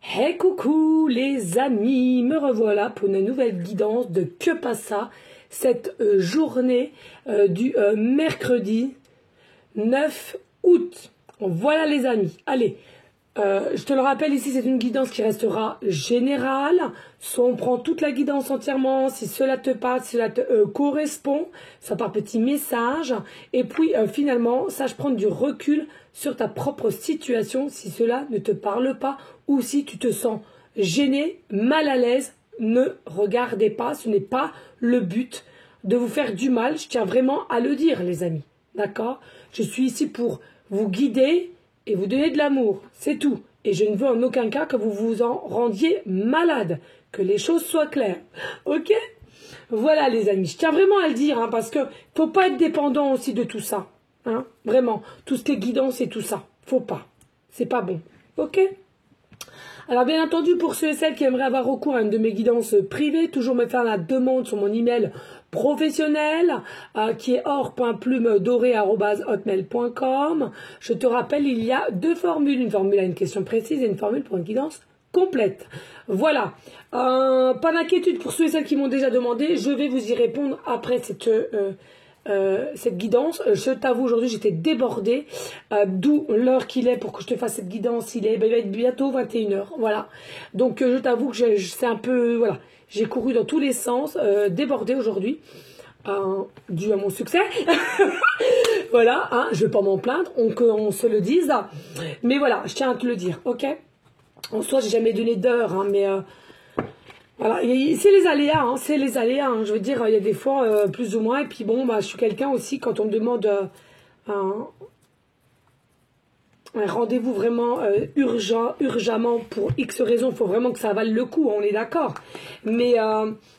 Hey coucou les amis, me revoilà pour une nouvelle guidance de Que Passa cette journée du mercredi 9 août. Voilà les amis, allez, je te le rappelle ici c'est une guidance qui restera générale, soit on prend toute la guidance entièrement, si cela te parle, si cela te correspond, soit par petits messages, et puis finalement sache prendre du recul sur ta propre situation si cela ne te parle pas ou si tu te sens gêné, mal à l'aise, ne regardez pas, ce n'est pas le but de vous faire du mal, je tiens vraiment à le dire les amis, d'accord? Je suis ici pour vous guider et vous donner de l'amour, c'est tout. Et je ne veux en aucun cas que vous vous en rendiez malade, que les choses soient claires, ok? Voilà les amis, je tiens vraiment à le dire, hein, parce que faut pas être dépendant aussi de tout ça, hein, vraiment, tout ce qui est guidance et tout ça, faut pas, c'est pas bon, ok? Alors bien entendu, pour ceux et celles qui aimeraient avoir recours à une de mes guidances privées, toujours me faire la demande sur mon email professionnel qui est or.plumedorée@hotmail.com. Je te rappelle, il y a deux formules, une formule à une question précise et une formule pour une guidance complète. Voilà, pas d'inquiétude pour ceux et celles qui m'ont déjà demandé, je vais vous y répondre après cette guidance. Je t'avoue, aujourd'hui j'étais débordée, d'où l'heure qu'il est pour que je te fasse cette guidance. Il va être bientôt 21h, voilà. Donc je t'avoue que c'est un peu, voilà, j'ai couru dans tous les sens, débordée aujourd'hui, dû à mon succès. Voilà, hein, je vais pas m'en plaindre, on se le dise, mais voilà, je tiens à te le dire, ok? En soi, j'ai jamais donné d'heure, hein, mais voilà, c'est les aléas, hein, c'est les aléas, hein, je veux dire, il y a des fois plus ou moins, et puis bon, bah, je suis quelqu'un aussi, quand on me demande un rendez-vous vraiment urgemment, pour X raisons, il faut vraiment que ça vale le coup, on est d'accord, mais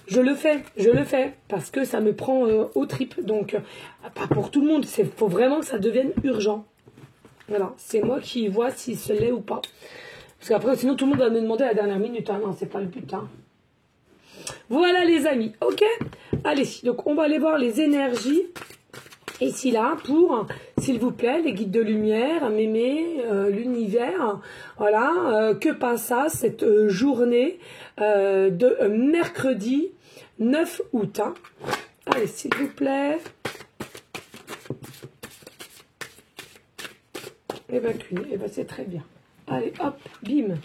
je le fais, parce que ça me prend aux tripes, donc pas pour tout le monde, il faut vraiment que ça devienne urgent, voilà, c'est moi qui vois si ce l'est ou pas, parce qu'après, sinon tout le monde va me demander à la dernière minute, hein, non, c'est pas le but, hein. Voilà les amis, ok? Allez, donc on va aller voir les énergies ici là pour, s'il vous plaît, les guides de lumière, mémé, l'univers, voilà, que passa cette journée de mercredi 9 août, hein. Allez, s'il vous plaît. Et ben qu'une, et ben c'est très bien. Allez, hop, bim.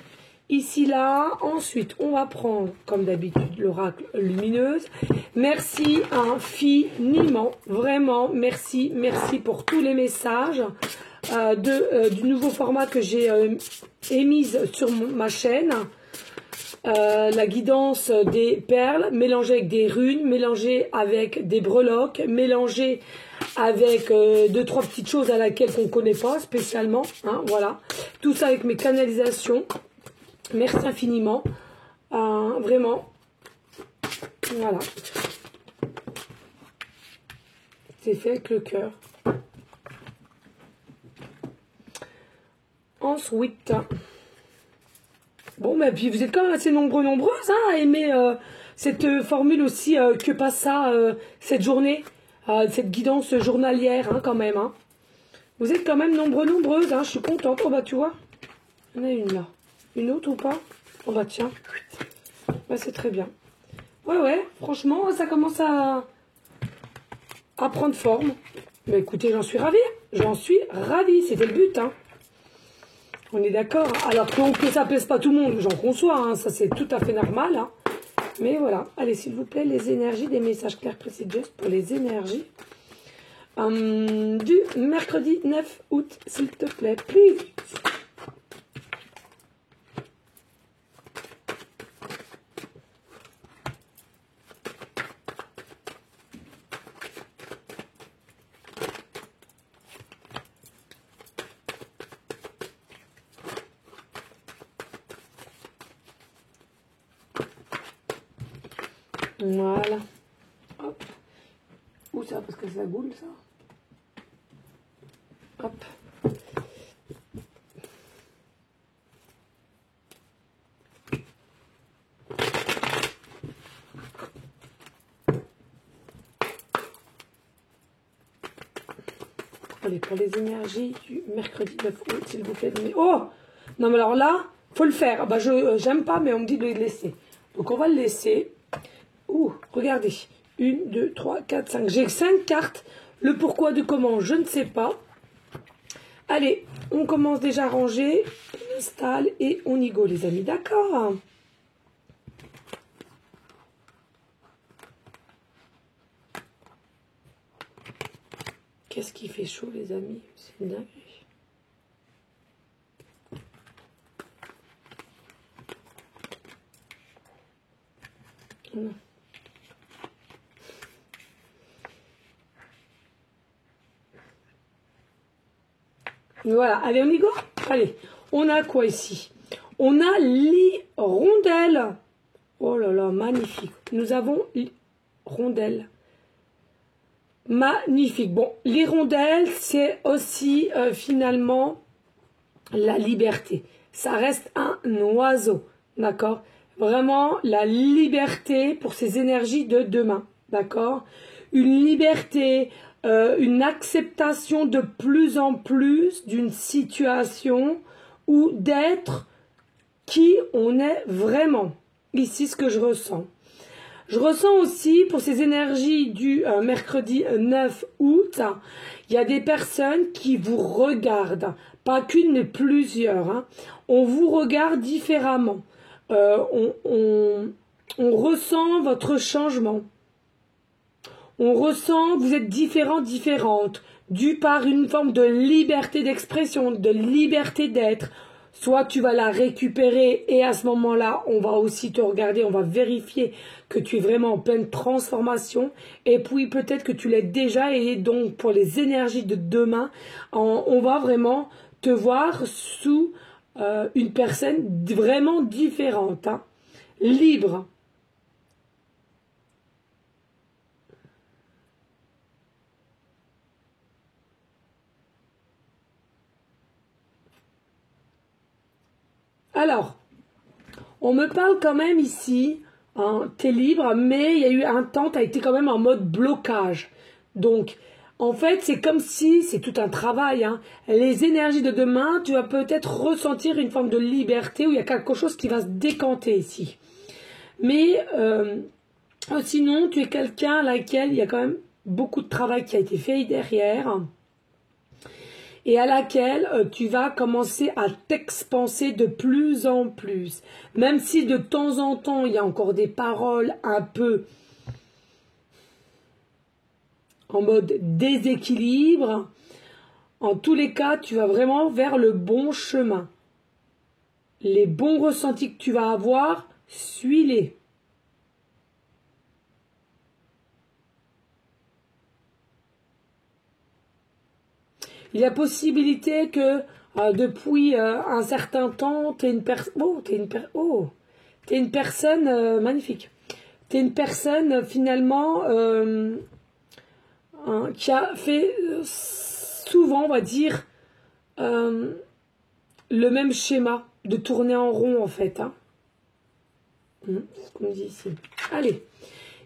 Ici, là, ensuite, on va prendre, comme d'habitude, l'oracle lumineuse. Merci infiniment, vraiment, merci pour tous les messages du nouveau format que j'ai émise sur ma chaîne. La guidance des perles, mélangée avec des runes, mélangée avec des breloques, mélangée avec deux, trois petites choses à laquelle on ne connaît pas spécialement, hein, voilà. Tout ça avec mes canalisations. Merci infiniment, vraiment, voilà, c'est fait avec le cœur. Ensuite, bon, mais puis vous êtes quand même assez nombreuses hein, à aimer cette formule aussi, que passe ça cette journée, cette guidance journalière, hein, quand même, hein. Vous êtes quand même nombreuses, hein, je suis contente. Oh bah tu vois, il y en a une là. Une autre ou pas? Oh bah tiens, bah, c'est très bien. Ouais, franchement, ça commence à prendre forme. Mais écoutez, j'en suis ravie, c'était le but, hein. On est d'accord. Alors que ça plaise pas tout le monde, j'en conçois, hein, ça c'est tout à fait normal, hein. Mais voilà, allez s'il vous plaît, les énergies, des messages clairs précis juste pour les énergies du mercredi 9 août, s'il te plaît, please. Voilà. Hop. Où ça? Parce que ça boule, ça. Hop. Allez, pour les énergies du mercredi 9 août, s'il vous plaît. Oh! Non, mais alors là, faut le faire. Bah, j'aime pas, mais on me dit de le laisser. Donc, on va le laisser. Ouh, regardez. 1, 2, 3, 4, 5. J'ai 5 cartes. Le pourquoi du comment, je ne sais pas. Allez, on commence déjà à ranger. On installe et on y go, les amis. D'accord? Qu'est-ce qui fait chaud, les amis? C'est une dinguerie. Non. Voilà, allez, on y go. Allez, on a quoi ici? On a l'hirondelle. Oh là là, magnifique. Nous avons l'hirondelle. Magnifique. Bon, l'hirondelle, c'est aussi finalement la liberté. Ça reste un oiseau, d'accord? Vraiment la liberté pour ces énergies de demain, d'accord? Une liberté, une acceptation de plus en plus d'une situation ou d'être qui on est vraiment. Ici, ce que je ressens. Je ressens aussi, pour ces énergies du mercredi 9 août, il y a des personnes qui vous regardent. Pas qu'une, mais plusieurs. Hein. On vous regarde différemment. On ressent votre changement. On ressent, vous êtes différents, différentes, dû par une forme de liberté d'expression, de liberté d'être. Soit tu vas la récupérer et à ce moment-là, on va aussi te regarder, on va vérifier que tu es vraiment en pleine transformation. Et puis peut-être que tu l'es déjà et donc pour les énergies de demain, on va vraiment te voir sous une personne vraiment différente, hein, libre. Alors, on me parle quand même ici, hein, t'es libre, mais il y a eu un temps, t'as été quand même en mode blocage. Donc, en fait, c'est comme si, c'est tout un travail, hein, les énergies de demain, tu vas peut-être ressentir une forme de liberté où il y a quelque chose qui va se décanter ici. Mais sinon, tu es quelqu'un à laquelle il y a quand même beaucoup de travail qui a été fait derrière et à laquelle tu vas commencer à t'expanser de plus en plus. Même si de temps en temps, il y a encore des paroles un peu en mode déséquilibre, en tous les cas, tu vas vraiment vers le bon chemin. Les bons ressentis que tu vas avoir, suis-les. Il y a possibilité que depuis un certain temps, tu es une personne... Oh, t'es une personne magnifique. Tu es une personne finalement qui a fait souvent, on va dire, le même schéma de tourner en rond en fait. Hein. C'est ce qu'on dit ici. Allez.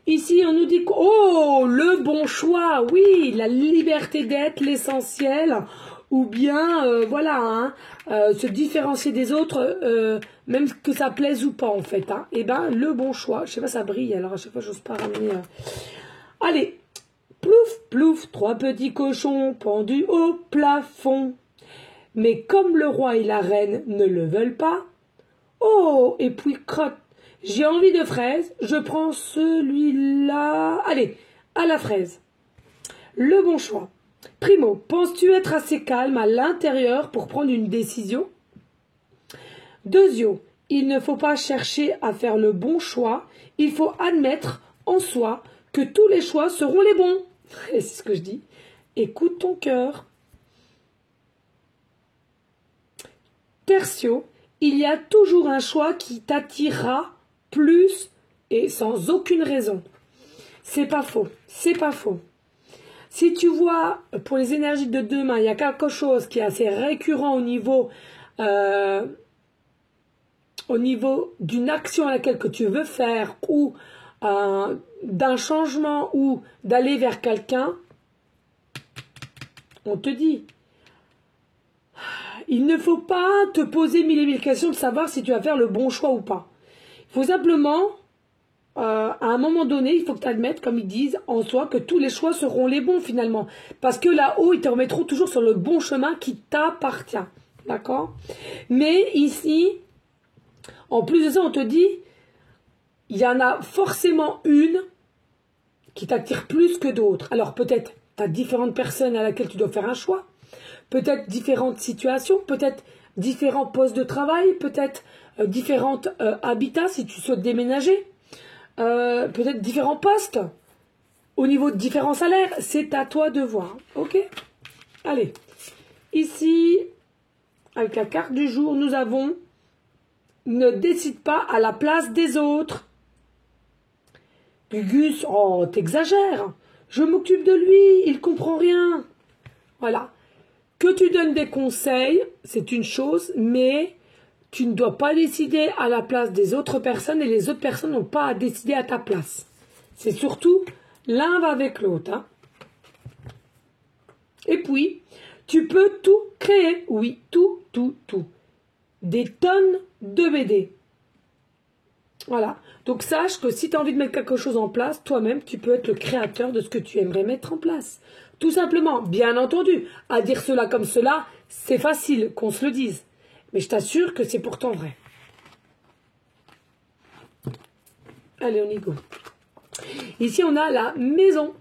Ici, on nous dit que, oh, le bon choix, oui, la liberté d'être, l'essentiel, ou bien, voilà, hein, se différencier des autres, même que ça plaise ou pas, en fait. Hein. Eh ben, le bon choix, je sais pas, ça brille, alors à chaque fois, j'ose pas ramener. Allez, plouf, plouf, 3 petits cochons pendus au plafond. Mais comme le roi et la reine ne le veulent pas, oh, et puis crotte. J'ai envie de fraises, je prends celui-là. Allez, à la fraise. Le bon choix. Primo, penses-tu être assez calme à l'intérieur pour prendre une décision? Deuxio, il ne faut pas chercher à faire le bon choix, il faut admettre en soi que tous les choix seront les bons. Et c'est ce que je dis. Écoute ton cœur. Tertio, il y a toujours un choix qui t'attirera plus et sans aucune raison. C'est pas faux, c'est pas faux. Si tu vois, pour les énergies de demain, il y a quelque chose qui est assez récurrent au niveau d'une action à laquelle que tu veux faire ou d'un changement ou d'aller vers quelqu'un, on te dit, il ne faut pas te poser mille et mille questions de savoir si tu vas faire le bon choix ou pas. Il faut simplement, à un moment donné, il faut que tu admettes, comme ils disent en soi, que tous les choix seront les bons finalement. Parce que là-haut, ils te remettront toujours sur le bon chemin qui t'appartient. D'accord? Mais ici, en plus de ça, on te dit, il y en a forcément une qui t'attire plus que d'autres. Alors peut-être, tu as différentes personnes à laquelle tu dois faire un choix. Peut-être différentes situations, peut-être différents postes de travail, peut-être différents habitats si tu souhaites déménager, peut-être différents postes, au niveau de différents salaires, c'est à toi de voir, ok? Allez, ici, avec la carte du jour, nous avons « Ne décide pas à la place des autres ». Gugus, oh, t'exagères, je m'occupe de lui, il comprend rien. Voilà. Que tu donnes des conseils, c'est une chose, mais tu ne dois pas décider à la place des autres personnes et les autres personnes n'ont pas à décider à ta place. C'est surtout l'un va avec l'autre. Hein. Et puis, tu peux tout créer. Oui, tout. Des tonnes de BD. Voilà. Donc sache que si tu as envie de mettre quelque chose en place, toi-même, tu peux être le créateur de ce que tu aimerais mettre en place. Tout simplement, bien entendu, à dire cela comme cela, c'est facile qu'on se le dise. Mais je t'assure que c'est pourtant vrai. Allez, on y go. Ici, on a la maison,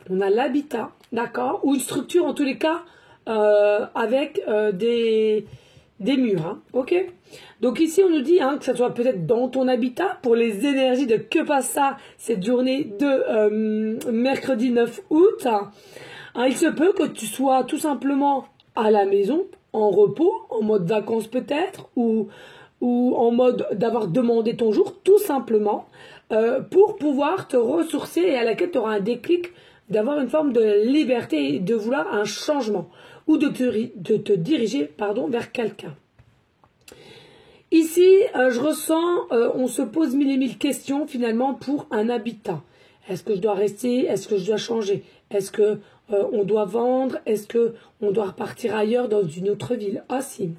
on a l'habitat, d'accord? Ou une structure, en tous les cas, avec des murs, hein, ok? Donc ici, on nous dit hein, que ça soit peut-être dans ton habitat pour les énergies de Que passe ça cette journée de mercredi 9 août. Hein, il se peut que tu sois tout simplement à la maison, en repos, en mode vacances peut-être, ou en mode d'avoir demandé ton jour, tout simplement, pour pouvoir te ressourcer et à laquelle tu auras un déclic d'avoir une forme de liberté et de vouloir un changement, ou de te diriger vers quelqu'un. Ici, je ressens, on se pose mille et mille questions finalement pour un habitat. Est-ce que je dois rester? Est-ce que je dois changer? Est-ce que on doit vendre? Est-ce que on doit repartir ailleurs dans une autre ville? Ah si.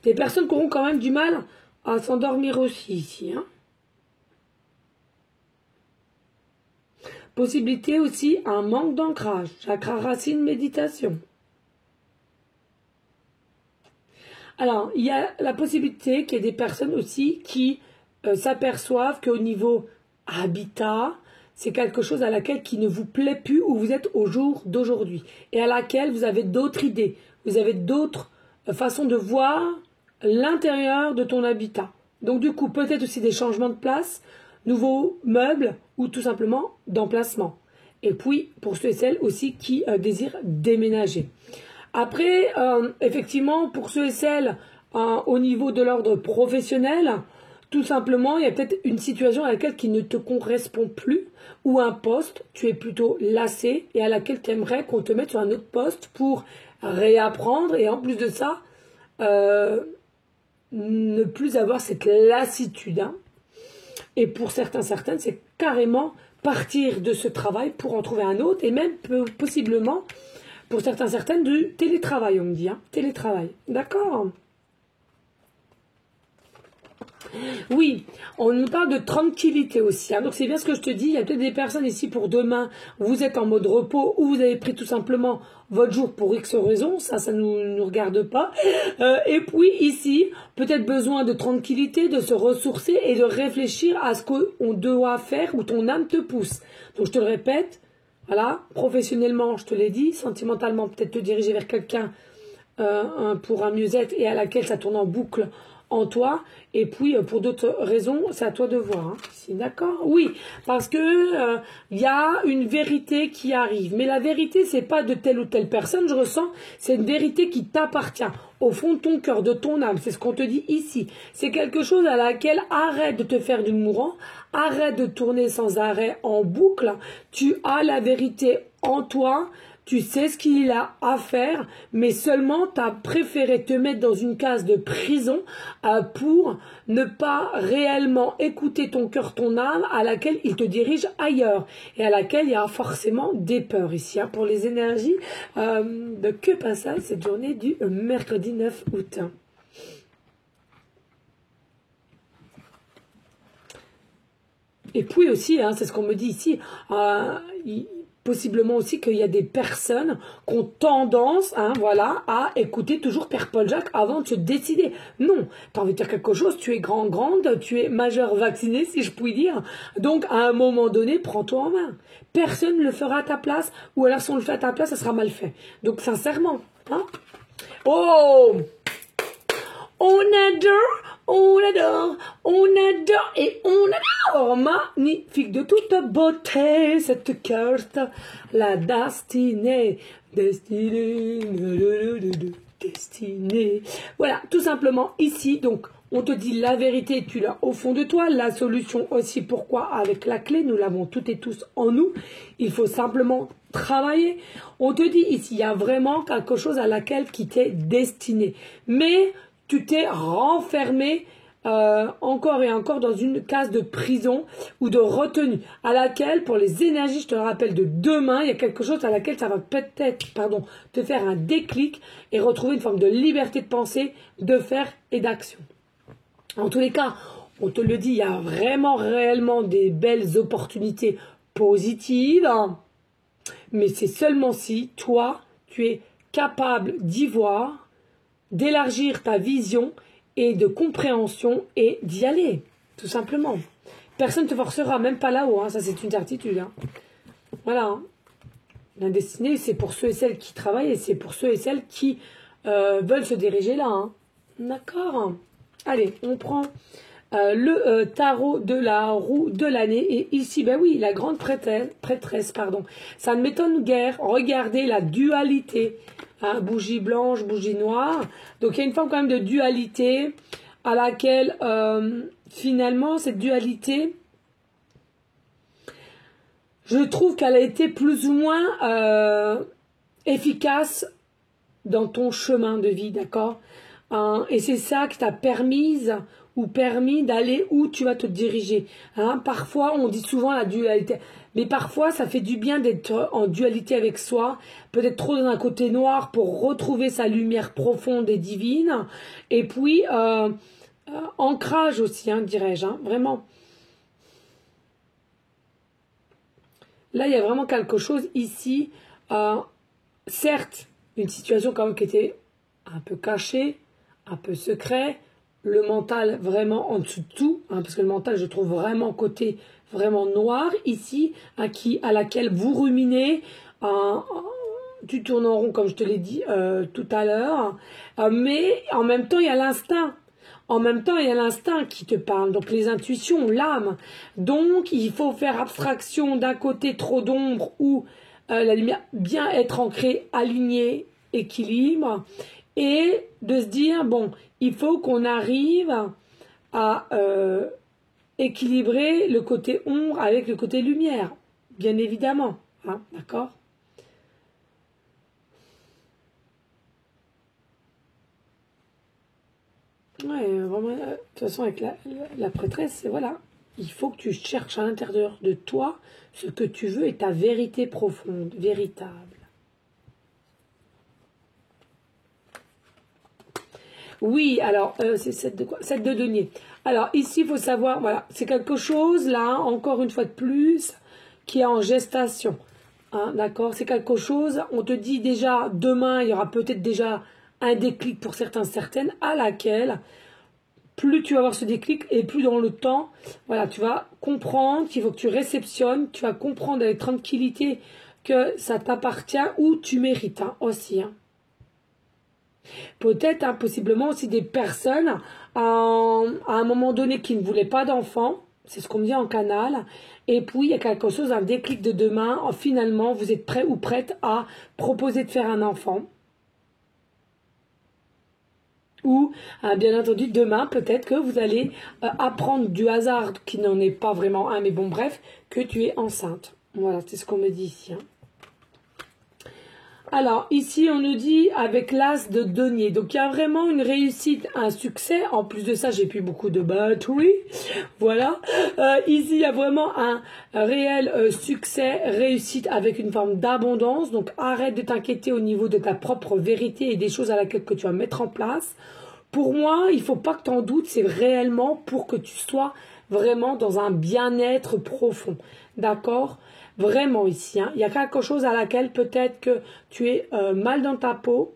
Des personnes qui auront quand même du mal à s'endormir aussi ici. Hein. Possibilité aussi un manque d'ancrage. Chakra racine, méditation. Alors, il y a la possibilité qu'il y ait des personnes aussi qui s'aperçoivent qu'au niveau habitat, c'est quelque chose à laquelle qui ne vous plaît plus où vous êtes au jour d'aujourd'hui et à laquelle vous avez d'autres idées, vous avez d'autres façons de voir l'intérieur de ton habitat. Donc du coup, peut-être aussi des changements de place, nouveaux meubles ou tout simplement d'emplacement. Et puis, pour ceux et celles aussi qui désirent déménager. Après, effectivement, pour ceux et celles au niveau de l'ordre professionnel, tout simplement, il y a peut-être une situation à laquelle qui ne te correspond plus ou un poste, tu es plutôt lassé et à laquelle tu aimerais qu'on te mette sur un autre poste pour réapprendre et en plus de ça, ne plus avoir cette lassitude. Hein. Et pour certaines, c'est carrément partir de ce travail pour en trouver un autre et même possiblement, pour certaines, du télétravail, on me dit. Hein, télétravail, d'accord ? Oui, on nous parle de tranquillité aussi. Hein. Donc c'est bien ce que je te dis. Il y a peut-être des personnes ici pour demain. Vous êtes en mode repos ou vous avez pris tout simplement votre jour pour X raisons. Ça ne nous regarde pas. Et puis ici, peut-être besoin de tranquillité, de se ressourcer et de réfléchir à ce qu'on doit faire où ton âme te pousse. Donc je te le répète. Voilà, professionnellement, je te l'ai dit. Sentimentalement, peut-être te diriger vers quelqu'un pour un mieux-être et à laquelle ça tourne en boucle en toi, et puis pour d'autres raisons, c'est à toi de voir. Hein. D'accord? Oui, parce que y a une vérité qui arrive. Mais la vérité, c'est pas de telle ou telle personne, je ressens, c'est une vérité qui t'appartient au fond de ton cœur, de ton âme. C'est ce qu'on te dit ici. C'est quelque chose à laquelle arrête de te faire du mourant, arrête de tourner sans arrêt en boucle. Tu as la vérité en toi. tu sais ce qu'il a à faire, mais seulement tu as préféré te mettre dans une case de prison pour ne pas réellement écouter ton cœur, ton âme, à laquelle il te dirige ailleurs et à laquelle il y a forcément des peurs ici, hein, pour les énergies de que passe cette journée du mercredi 9 août. Et puis aussi, hein, c'est ce qu'on me dit ici, possiblement aussi qu'il y a des personnes qui ont tendance, hein, voilà, à écouter toujours Père Paul Jacques avant de se décider. Non, tu as envie de dire quelque chose, tu es grande, tu es majeur vacciné, si je puis dire. Donc, à un moment donné, prends-toi en main. Personne ne le fera à ta place, ou alors si on le fait à ta place, ça sera mal fait. Donc, sincèrement, hein. Oh! On adore et on adore. Magnifique de toute beauté, cette carte, la destinée. Voilà, tout simplement ici, donc, on te dit la vérité, tu l'as au fond de toi, la solution aussi, pourquoi avec la clé, nous l'avons toutes et tous en nous, il faut simplement travailler. On te dit ici, il y a vraiment quelque chose à laquelle qui t'est destiné, mais tu t'es renfermé encore et encore dans une case de prison ou de retenue à laquelle, pour les énergies, je te le rappelle, de demain, il y a quelque chose à laquelle ça va peut-être, te faire un déclic et retrouver une forme de liberté de penser, de faire et d'action. En tous les cas, on te le dit, il y a vraiment réellement des belles opportunités positives, hein, mais c'est seulement si toi, tu es capable d'y voir, d'élargir ta vision et de compréhension et d'y aller, tout simplement. Personne ne te forcera, même pas là-haut, hein, ça c'est une certitude. Hein. Voilà. Hein. La destinée, c'est pour ceux et celles qui travaillent et c'est pour ceux et celles qui veulent se diriger là. Hein. D'accord. Allez, on prend le tarot de la roue de l'année. Et ici, ben oui, la grande prêtresse, pardon. Ça ne m'étonne guère. Regardez la dualité. Hein, bougie blanche, bougie noire. Donc, il y a une forme quand même de dualité à laquelle, finalement, cette dualité, je trouve qu'elle a été plus ou moins efficace dans ton chemin de vie, d'accord? Et c'est ça qui t'a permis d'aller où tu vas te diriger. Hein, parfois, on dit souvent la dualité, mais parfois, ça fait du bien d'être en dualité avec soi, peut-être trop dans un côté noir pour retrouver sa lumière profonde et divine. Et puis, ancrage aussi, hein, dirais-je, hein, vraiment. Là, il y a vraiment quelque chose ici, certes, une situation quand même qui était un peu cachée, un peu secret, le mental vraiment en dessous de tout, hein, parce que le mental, je trouve vraiment côté vraiment noir ici, hein, à laquelle vous ruminez, tu tournes en rond comme je te l'ai dit tout à l'heure, mais en même temps il y a l'instinct. En même temps, il y a l'instinct qui te parle, donc les intuitions, l'âme. Donc, il faut faire abstraction d'un côté trop d'ombre ou la lumière, bien être ancré, aligné, équilibre, et de se dire, bon, il faut qu'on arrive à équilibrer le côté ombre avec le côté lumière, bien évidemment, hein, d'accord ? Ouais, vraiment, de toute façon, avec la prêtresse, voilà. Il faut que tu cherches à l'intérieur de toi ce que tu veux et ta vérité profonde, véritable. Oui, alors, c'est 7 de quoi? 7 de denier. Alors, ici, il faut savoir, voilà, c'est quelque chose, là, encore une fois de plus, qui est en gestation. Hein, d'accord? C'est quelque chose, on te dit déjà, demain, il y aura peut-être déjà un déclic pour certaines, à laquelle, plus tu vas avoir ce déclic et plus dans le temps, voilà, tu vas comprendre qu'il faut que tu réceptionnes, tu vas comprendre avec tranquillité que ça t'appartient ou tu mérites, hein, aussi. Hein. Peut-être, hein, possiblement aussi des personnes à un moment donné qui ne voulaient pas d'enfants, c'est ce qu'on me dit en canal, et puis il y a quelque chose, un déclic de demain, finalement vous êtes prêt ou prête à proposer de faire un enfant. Ou, bien entendu, demain, peut-être que vous allez apprendre du hasard, qui n'en est pas vraiment un, mais bon, bref, que tu es enceinte. Voilà, c'est ce qu'on me dit ici. Hein. Alors, ici, on nous dit avec l'as de denier. Donc, il y a vraiment une réussite, un succès. En plus de ça, j'ai plus beaucoup de batterie. Voilà. Ici, il y a vraiment un réel succès, réussite avec une forme d'abondance. Donc, arrête de t'inquiéter au niveau de ta propre vérité et des choses à laquelle que tu vas mettre en place. Pour moi, il faut pas que tu en doutes. C'est réellement pour que tu sois vraiment dans un bien-être profond. D'accord ? Vraiment ici, hein. Il y a quelque chose à laquelle peut-être que tu es mal dans ta peau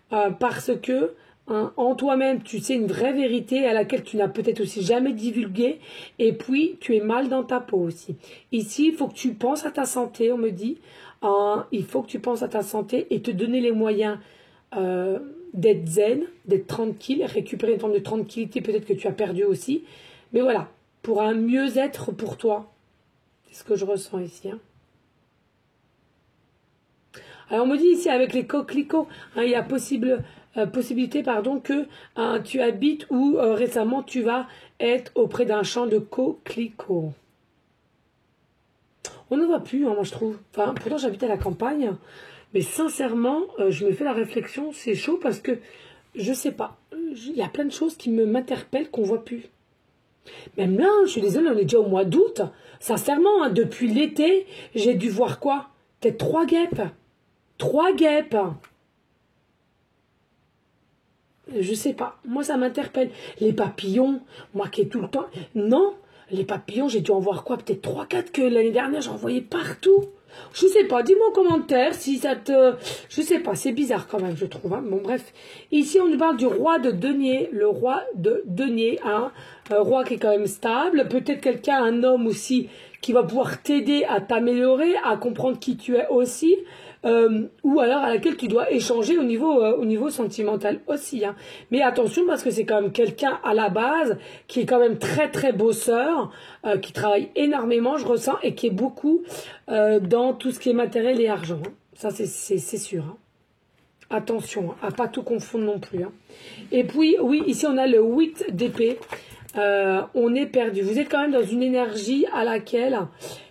parce que en toi-même, tu sais une vraie vérité à laquelle tu n'as peut-être aussi jamais divulgué et puis tu es mal dans ta peau aussi. Ici, il faut que tu penses à ta santé, on me dit. Il faut que tu penses à ta santé et te donner les moyens d'être zen, d'être tranquille, récupérer une forme de tranquillité peut-être que tu as perdu aussi. Mais voilà, pour un mieux-être pour toi. C'est ce que je ressens ici. Hein. Alors on me dit ici avec les coquelicots, hein, il y a possibilité que tu habites ou récemment tu vas être auprès d'un champ de coquelicots. On ne voit plus, hein, moi je trouve. Enfin, pourtant j'habite à la campagne, mais sincèrement, je me fais la réflexion, c'est chaud parce que je sais pas. Il y a plein de choses qui m'interpellent qu'on voit plus. Même là, je suis désolée, on est déjà au mois d'août. Sincèrement, hein, depuis l'été, j'ai dû voir quoi? Peut-être 3 guêpes. 3 guêpes. Je sais pas. Moi, ça m'interpelle. Les papillons, moi qui ai tout le temps... Non, les papillons, j'ai dû en voir quoi? Peut-être 3, 4 que l'année dernière, j'en voyais partout. Je sais pas, dis-moi en commentaire si ça te... Je sais pas, c'est bizarre quand même, je trouve. Hein. Bon, bref. Ici, on nous parle du roi de denier. Le roi de denier, hein. Un roi qui est quand même stable. Peut-être quelqu'un, un homme aussi, qui va pouvoir t'aider à t'améliorer, à comprendre qui tu es aussi. Ou alors à laquelle tu dois échanger au niveau sentimental aussi. Hein. Mais attention parce que c'est quand même quelqu'un à la base qui est quand même très très bosseur, qui travaille énormément, je ressens, et qui est beaucoup dans tout ce qui est matériel et argent. Hein. Ça c'est sûr. Hein. Attention, hein, à pas tout confondre non plus. Hein. Et puis, oui, ici on a le 8 d'épée. On est perdu. Vous êtes quand même dans une énergie à laquelle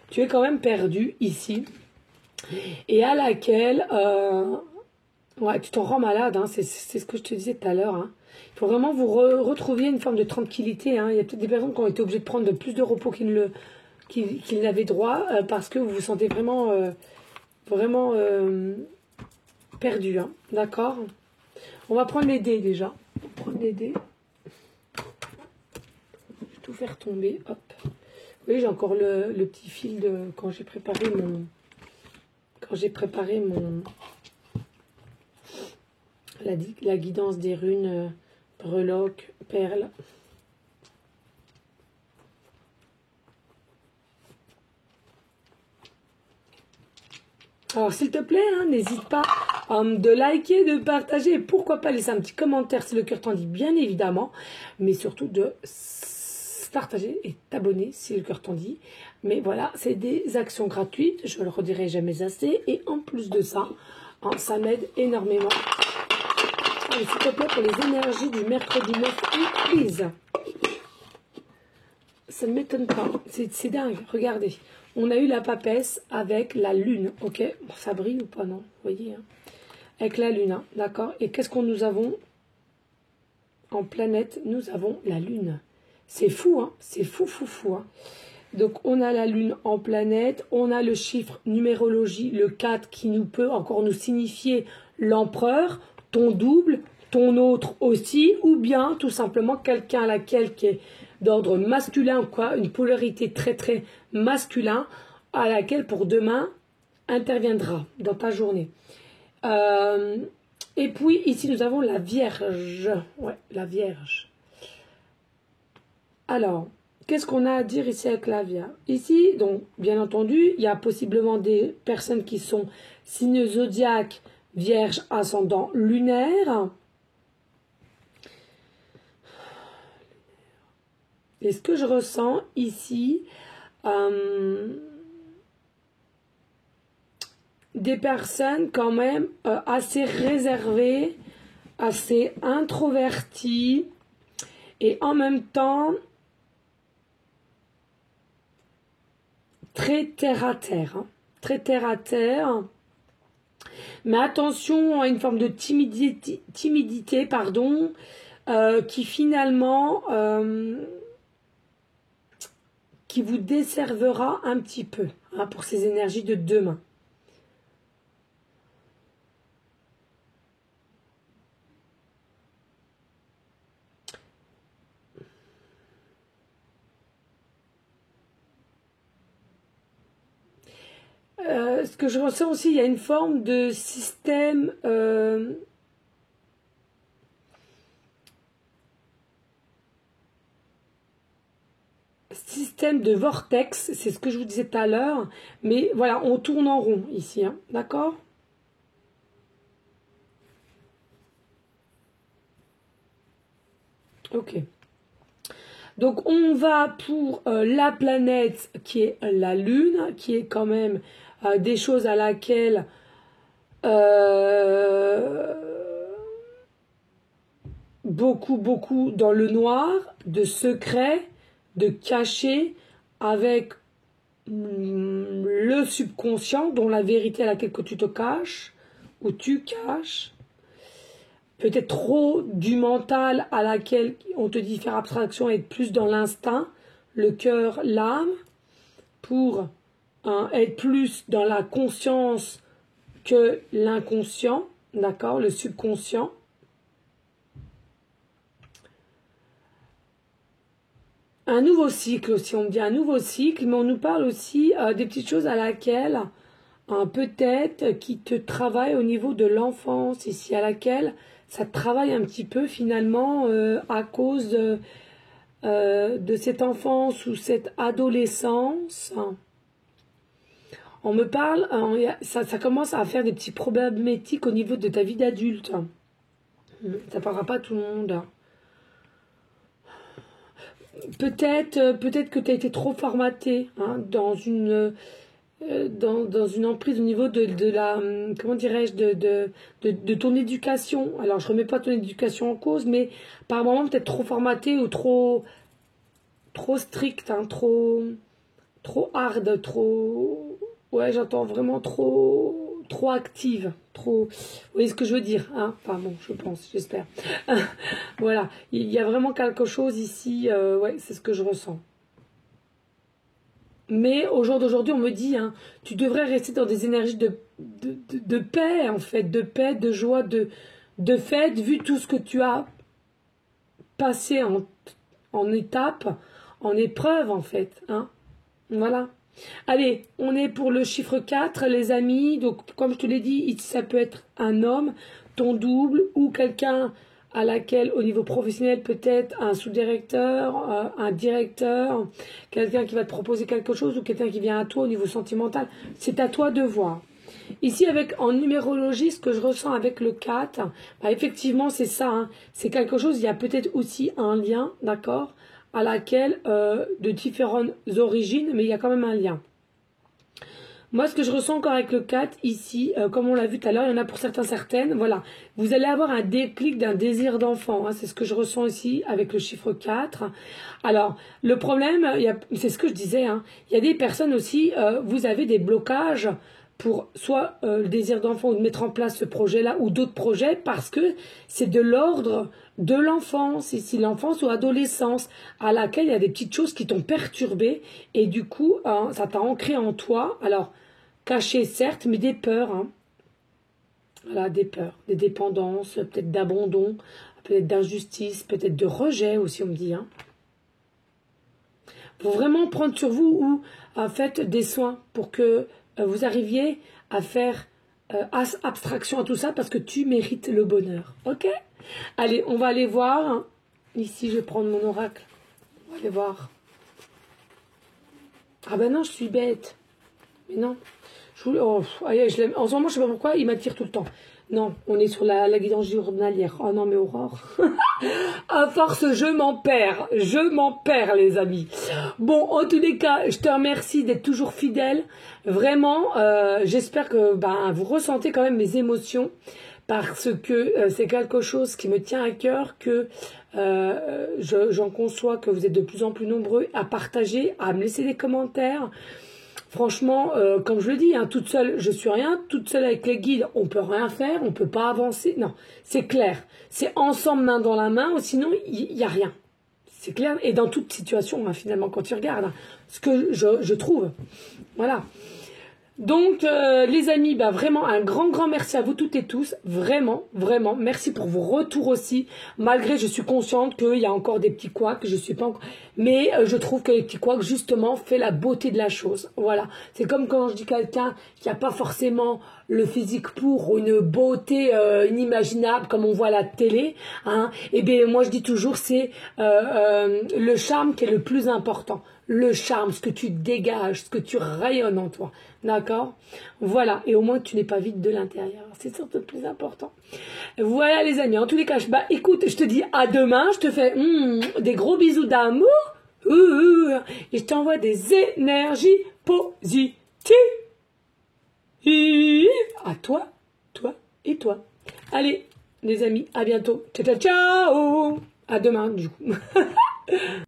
tu es quand même perdu ici. Et à laquelle ouais, tu t'en rends malade, hein, c'est ce que je te disais tout à l'heure. Hein. Il faut vraiment vous retrouver une forme de tranquillité. Hein. Il y a peut-être des personnes qui ont été obligées de prendre plus de repos qu'ils n'avaient droit parce que vous vous sentez vraiment, perdu. Hein. D'accord? On va prendre les dés déjà. On va prendre les dés. Je vais tout faire tomber. Hop. Oui, j'ai encore le petit fil de quand j'ai préparé mon... la guidance des runes, breloques, perles. Alors s'il te plaît, hein, n'hésite pas de liker, de partager et pourquoi pas laisser un petit commentaire si le cœur t'en dit, bien évidemment, mais surtout de partager et t'abonner si le cœur t'en dit. Mais voilà, c'est des actions gratuites, je le redirai jamais assez, et en plus de ça, hein, ça m'aide énormément. Allez, s'il te plaît, pour les énergies du mercredi 9 août, please. Ça ne m'étonne pas, c'est dingue, regardez. On a eu la papesse avec la lune, ok? Bon, ça brille ou pas, non? Vous voyez, hein? Avec la lune, hein, d'accord? Et qu'est-ce qu'on nous avons en planète? Nous avons la lune. C'est fou, hein? C'est fou, fou, fou, hein? Donc, on a la lune en planète, on a le chiffre numérologie, le 4, qui nous peut encore nous signifier l'empereur, ton double, ton autre aussi, ou bien tout simplement quelqu'un à laquelle qui est d'ordre masculin ou quoi, une polarité très très masculin, à laquelle pour demain interviendra dans ta journée. Et puis ici nous avons la Vierge, ouais, la Vierge. Alors, qu'est-ce qu'on a à dire ici avec la Vierge? Ici, donc, bien entendu, il y a possiblement des personnes qui sont signes zodiaques, Vierge, ascendant lunaire. Et ce que je ressens ici, des personnes quand même assez réservées, assez introverties, et en même temps très terre à terre. Hein, très terre à terre. Mais attention à une forme de timidité, pardon, qui finalement, qui vous desservera un petit peu hein, pour ces énergies de demain. Ce que je ressens aussi, il y a une forme de système de vortex, c'est ce que je vous disais tout à l'heure, mais voilà, on tourne en rond ici, hein, d'accord? Ok. Donc on va pour la planète qui est la Lune, qui est quand même des choses à laquelle beaucoup dans le noir, de secrets, de cachés, avec le subconscient, dont la vérité à laquelle que tu te caches, ou tu caches, peut-être trop du mental à laquelle on te dit faire abstraction et être plus dans l'instinct, le cœur, l'âme, pour être plus dans la conscience que l'inconscient, d'accord, le subconscient. Un nouveau cycle aussi, on me dit un nouveau cycle, mais on nous parle aussi des petites choses à laquelle, peut-être, qui te travaillent au niveau de l'enfance, ici, à laquelle ça te travaille un petit peu finalement à cause de cette enfance ou cette adolescence. On me parle, ça commence à faire des petits problématiques au niveau de ta vie d'adulte. Ça ne parlera pas à tout le monde. Peut-être que tu as été trop formaté hein, dans une emprise au niveau de la comment dirais-je de ton éducation. Alors je remets pas ton éducation en cause, mais par moment peut-être trop formaté ou trop strict, hein, trop hard, trop ouais j'entends vraiment trop active, trop. Vous voyez ce que je veux dire, hein? Enfin bon, je pense, j'espère. Voilà, il y a vraiment quelque chose ici, ouais, c'est ce que je ressens. Mais au jour d'aujourd'hui, on me dit, hein, tu devrais rester dans des énergies de paix, en fait, de paix, de joie, de fête, vu tout ce que tu as passé en étapes, en épreuves, en fait. Hein. Voilà. Allez, on est pour le chiffre 4, les amis. Donc, comme je te l'ai dit, ça peut être un homme, ton double, ou quelqu'un à laquelle, au niveau professionnel, peut-être un sous-directeur, un directeur, quelqu'un qui va te proposer quelque chose, ou quelqu'un qui vient à toi au niveau sentimental. C'est à toi de voir. Ici, en numérologie, ce que je ressens avec le 4, bah, effectivement, c'est ça. Hein. C'est quelque chose, il y a peut-être aussi un lien, d'accord, à laquelle, de différentes origines, mais il y a quand même un lien. Moi, ce que je ressens encore avec le 4, ici, comme on l'a vu tout à l'heure, il y en a pour certaines, voilà. Vous allez avoir un déclic d'un désir d'enfant, hein, c'est ce que je ressens ici avec le chiffre 4. Alors, le problème, c'est ce que je disais, hein, il y a des personnes aussi, vous avez des blocages pour soit le désir d'enfant ou de mettre en place ce projet-là ou d'autres projets parce que c'est de l'ordre de l'enfance, ici l'enfance ou adolescence, à laquelle il y a des petites choses qui t'ont perturbé et du coup, ça t'a ancré en toi. Alors, caché certes, mais des peurs. Hein. Voilà, des peurs, des dépendances, peut-être d'abandon, peut-être d'injustice, peut-être de rejet aussi, on me dit. Hein. Faut vraiment prendre sur vous ou faites des soins pour que vous arriviez à faire abstraction à tout ça parce que tu mérites le bonheur. Ok? Allez, on va aller voir. Ici, je vais prendre mon oracle. On va aller voir. Ah ben non, je suis bête. Mais non. En ce moment, je sais pas pourquoi, il m'attire tout le temps. Non, on est sur la guidance journalière. Oh non, mais Aurore. À force, je m'en perds. Je m'en perds, les amis. Bon, en tous les cas, je te remercie d'être toujours fidèle. Vraiment, j'espère que vous ressentez quand même mes émotions. Parce que c'est quelque chose qui me tient à cœur, que j'en conçois que vous êtes de plus en plus nombreux à partager, à me laisser des commentaires. Franchement, comme je le dis, hein, toute seule, je suis rien. Toute seule avec les guides, on peut rien faire, on peut pas avancer. Non, c'est clair. C'est ensemble, main dans la main, ou sinon, il y a rien. C'est clair. Et dans toute situation, hein, finalement, quand tu regardes, hein, ce que je trouve. Voilà. Donc, les amis, bah, vraiment un grand merci à vous toutes et tous. Vraiment, vraiment. Merci pour vos retours aussi. Malgré, je suis consciente qu'il y a encore des petits couacs, je suis pas encore... Mais je trouve que les petits couacs, justement, fait la beauté de la chose. Voilà. C'est comme quand je dis quelqu'un qui n'a pas forcément le physique pour, ou une beauté inimaginable, comme on voit à la télé. Hein. Et bien, moi, je dis toujours, c'est le charme qui est le plus important. Le charme, ce que tu dégages, ce que tu rayonnes en toi. D'accord? Voilà. Et au moins, tu n'es pas vide de l'intérieur. C'est surtout le plus important. Voilà, les amis. En tous les cas, bah, écoute, je te dis à demain. Je te fais des gros bisous d'amour. Et je t'envoie des énergies positives. À toi, toi et toi. Allez, les amis, à bientôt. Ciao, ciao, ciao. À demain, du coup.